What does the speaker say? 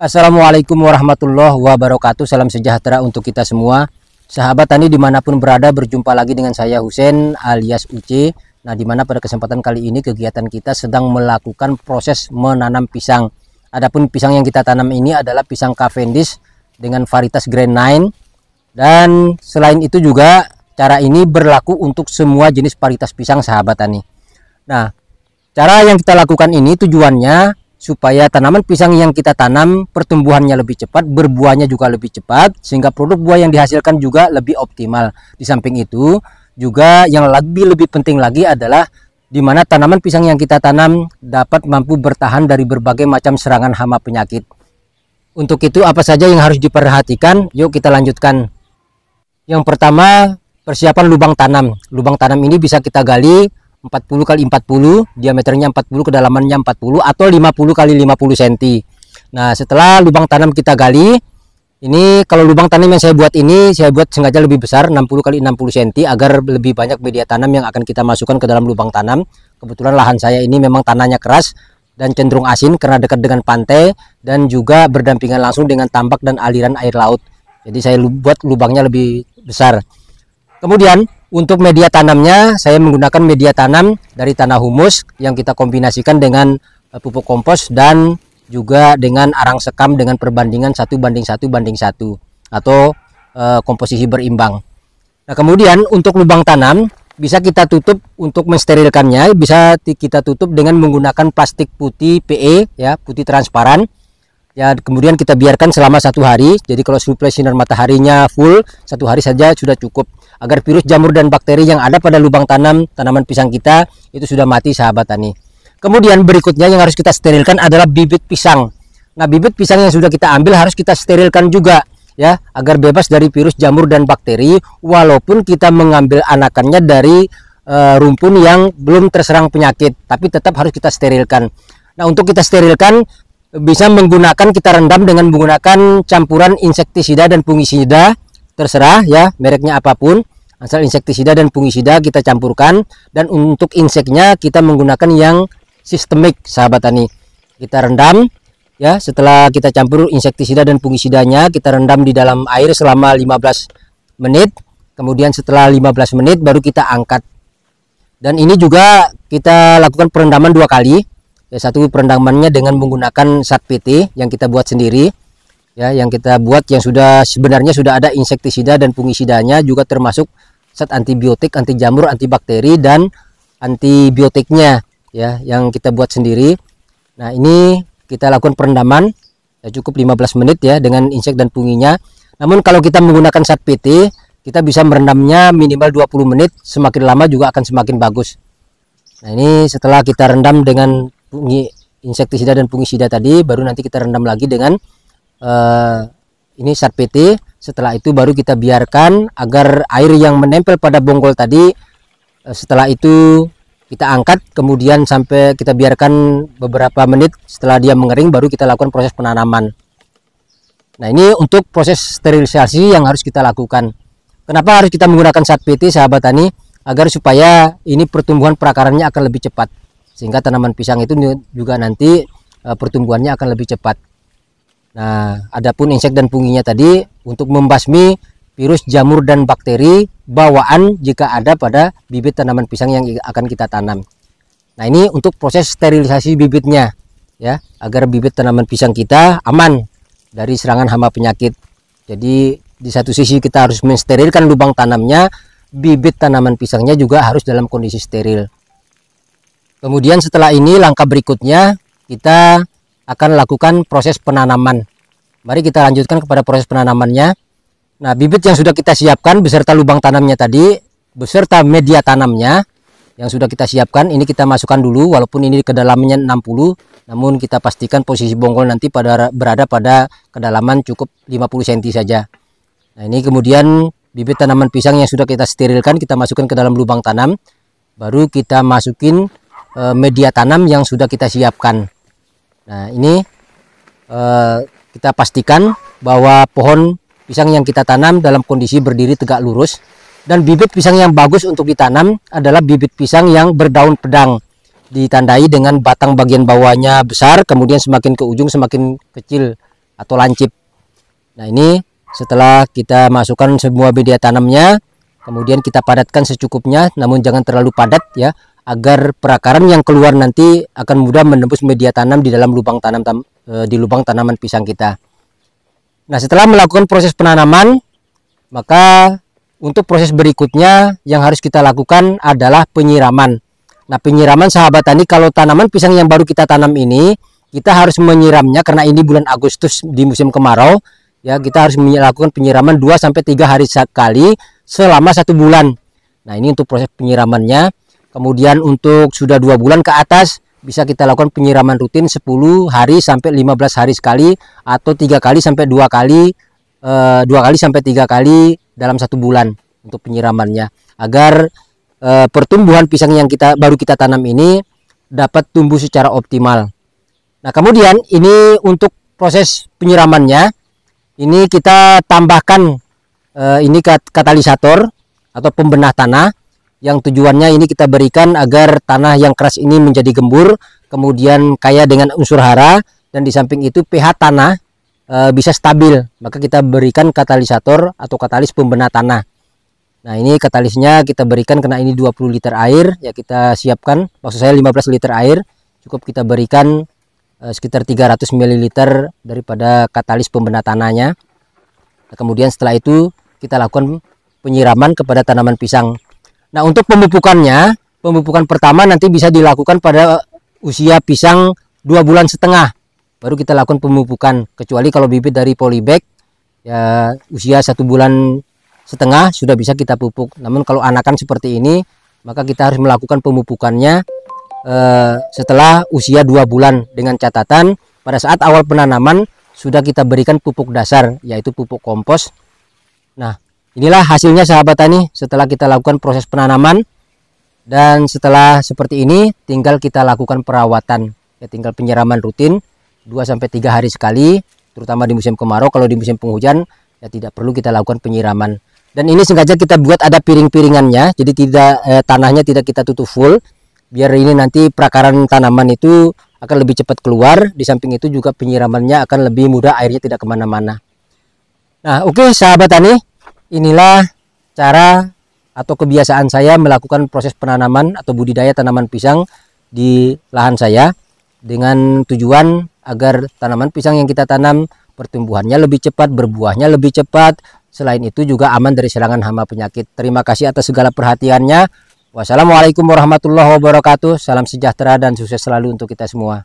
Assalamualaikum warahmatullahi wabarakatuh. Salam sejahtera untuk kita semua. Sahabat tani dimanapun berada, berjumpa lagi dengan saya Husein alias Uce. Nah, dimana pada kesempatan kali ini kegiatan kita sedang melakukan proses menanam pisang. Adapun pisang yang kita tanam ini adalah pisang Cavendish dengan varietas Grand 9. Dan selain itu juga cara ini berlaku untuk semua jenis varietas pisang sahabat tani. Nah, cara yang kita lakukan ini tujuannya supaya tanaman pisang yang kita tanam pertumbuhannya lebih cepat, berbuahnya juga lebih cepat, sehingga produk buah yang dihasilkan juga lebih optimal. Di samping itu juga yang lebih penting lagi adalah di mana tanaman pisang yang kita tanam dapat mampu bertahan dari berbagai macam serangan hama penyakit. Untuk itu apa saja yang harus diperhatikan? Yuk kita lanjutkan. Yang pertama, persiapan lubang tanam. Lubang tanam ini bisa kita gali 40 kali 40, diameternya 40, kedalamannya 40 atau 50 kali 50 cm. Nah, setelah lubang tanam kita gali, ini kalau lubang tanam yang saya buat ini saya buat sengaja lebih besar, 60 kali 60 cm agar lebih banyak media tanam yang akan kita masukkan ke dalam lubang tanam. Kebetulan lahan saya ini memang tanahnya keras dan cenderung asin karena dekat dengan pantai dan juga berdampingan langsung dengan tambak dan aliran air laut. Jadi saya buat lubangnya lebih besar. Kemudian untuk media tanamnya saya menggunakan media tanam dari tanah humus yang kita kombinasikan dengan pupuk kompos dan juga dengan arang sekam dengan perbandingan 1:1 atau komposisi berimbang. Nah, kemudian untuk lubang tanam bisa kita tutup, untuk mensterilkannya bisa kita tutup dengan menggunakan plastik putih PE ya, putih transparan. Ya, kemudian kita biarkan selama 1 hari. Jadi kalau suplai sinar mataharinya full 1 hari saja sudah cukup, agar virus, jamur dan bakteri yang ada pada lubang tanam tanaman pisang kita itu sudah mati sahabat tani. Kemudian berikutnya yang harus kita sterilkan adalah bibit pisang. Nah, bibit pisang yang sudah kita ambil harus kita sterilkan juga ya, agar bebas dari virus, jamur dan bakteri, walaupun kita mengambil anakannya dari rumpun yang belum terserang penyakit, tapi tetap harus kita sterilkan. Nah, untuk kita sterilkan bisa menggunakan, kita rendam dengan menggunakan campuran insektisida dan fungisida, terserah ya mereknya apapun, asal insektisida dan fungisida kita campurkan. Dan untuk inseknya kita menggunakan yang sistemik sahabat tani. Kita rendam ya, setelah kita campur insektisida dan fungisidanya kita rendam di dalam air selama 15 menit. Kemudian setelah 15 menit baru kita angkat. Dan ini juga kita lakukan perendaman 2 kali. Ya, satu perendamannya dengan menggunakan zat PT yang kita buat sendiri ya, yang kita buat yang sebenarnya sudah ada insektisida dan fungisidanya, juga termasuk zat antibiotik, anti jamur, antibakteri dan antibiotiknya ya, yang kita buat sendiri. Nah, ini kita lakukan perendaman ya, cukup 15 menit ya dengan insek dan funginya. Namun kalau kita menggunakan zat PT kita bisa merendamnya minimal 20 menit, semakin lama juga akan semakin bagus. Nah, ini setelah kita rendam dengan insektisida dan fungisida tadi, baru nanti kita rendam lagi dengan ini zat PT. Setelah itu baru kita biarkan agar air yang menempel pada bonggol tadi, setelah itu kita angkat, kemudian sampai kita biarkan beberapa menit. Setelah dia mengering baru kita lakukan proses penanaman. Nah, ini untuk proses sterilisasi yang harus kita lakukan. Kenapa harus kita menggunakan zat PT sahabat tani? Agar supaya ini pertumbuhan perakarannya akan lebih cepat, sehingga tanaman pisang itu juga nanti pertumbuhannya akan lebih cepat. Nah, adapun insek dan funginya tadi untuk membasmi virus, jamur dan bakteri bawaan jika ada pada bibit tanaman pisang yang akan kita tanam. Nah, ini untuk proses sterilisasi bibitnya ya, agar bibit tanaman pisang kita aman dari serangan hama penyakit. Jadi di satu sisi kita harus mensterilkan lubang tanamnya, bibit tanaman pisangnya juga harus dalam kondisi steril. Kemudian setelah ini langkah berikutnya kita akan lakukan proses penanaman. Mari kita lanjutkan kepada proses penanamannya. Nah, bibit yang sudah kita siapkan beserta lubang tanamnya tadi, beserta media tanamnya yang sudah kita siapkan, ini kita masukkan dulu. Walaupun ini kedalamannya 60, namun kita pastikan posisi bonggol nanti berada pada kedalaman cukup 50 cm saja. Nah, ini kemudian bibit tanaman pisang yang sudah kita sterilkan kita masukkan ke dalam lubang tanam. Baru kita masukin media tanam yang sudah kita siapkan. Nah, ini kita pastikan bahwa pohon pisang yang kita tanam dalam kondisi berdiri tegak lurus. Dan bibit pisang yang bagus untuk ditanam adalah bibit pisang yang berdaun pedang. ditandai dengan batang bagian bawahnya besar, kemudian semakin ke ujung semakin kecil atau lancip. Nah, ini setelah kita masukkan semua media tanamnya, kemudian kita padatkan secukupnya, namun jangan terlalu padat ya, agar perakaran yang keluar nanti akan mudah menembus media tanam di dalam lubang tanam di lubang tanaman pisang kita. Nah, setelah melakukan proses penanaman, maka untuk proses berikutnya yang harus kita lakukan adalah penyiraman. Nah, penyiraman sahabat tani, kalau tanaman pisang yang baru kita tanam ini, kita harus menyiramnya karena ini bulan Agustus di musim kemarau. Ya, kita harus melakukan penyiraman 2-3 hari sekali selama 1 bulan. Nah, ini untuk proses penyiramannya. Kemudian untuk sudah 2 bulan ke atas, bisa kita lakukan penyiraman rutin 10 hari sampai 15 hari sekali, atau 3 kali sampai 2 kali, 2 kali sampai 3 kali dalam 1 bulan untuk penyiramannya, agar pertumbuhan pisang yang baru kita tanam ini dapat tumbuh secara optimal. Nah, kemudian ini untuk proses penyiramannya, ini kita tambahkan ini katalisator atau pembenah tanah, yang tujuannya ini kita berikan agar tanah yang keras ini menjadi gembur, kemudian kaya dengan unsur hara, dan di samping itu pH tanah bisa stabil. Maka kita berikan katalisator atau katalis pembenah tanah. Nah, ini katalisnya kita berikan karena ini 20 liter air ya, kita siapkan, maksud saya 15 liter air, cukup kita berikan sekitar 300 ml daripada katalis pembenah tanahnya. Nah, kemudian setelah itu kita lakukan penyiraman kepada tanaman pisang. Nah, untuk pemupukannya, pemupukan pertama nanti bisa dilakukan pada usia pisang 2,5 bulan, baru kita lakukan pemupukan, kecuali kalau bibit dari polybag ya usia 1,5 bulan sudah bisa kita pupuk. Namun kalau anakan seperti ini, maka kita harus melakukan pemupukannya setelah usia 2 bulan, dengan catatan pada saat awal penanaman sudah kita berikan pupuk dasar, yaitu pupuk kompos. Nah, inilah hasilnya sahabat tani setelah kita lakukan proses penanaman. Dan setelah seperti ini tinggal kita lakukan perawatan ya, tinggal penyiraman rutin 2-3 hari sekali, terutama di musim kemarau. Kalau di musim penghujan ya tidak perlu kita lakukan penyiraman. Dan ini sengaja kita buat ada piring-piringannya, jadi tanahnya tidak kita tutup full, biar ini nanti perakaran tanaman itu akan lebih cepat keluar. Di samping itu juga penyiramannya akan lebih mudah, airnya tidak kemana-mana. Nah, oke sahabat tani, inilah cara atau kebiasaan saya melakukan proses penanaman atau budidaya tanaman pisang di lahan saya, dengan tujuan agar tanaman pisang yang kita tanam pertumbuhannya lebih cepat, berbuahnya lebih cepat. Selain itu juga aman dari serangan hama penyakit. Terima kasih atas segala perhatiannya. Wassalamualaikum warahmatullahi wabarakatuh. Salam sejahtera dan sukses selalu untuk kita semua.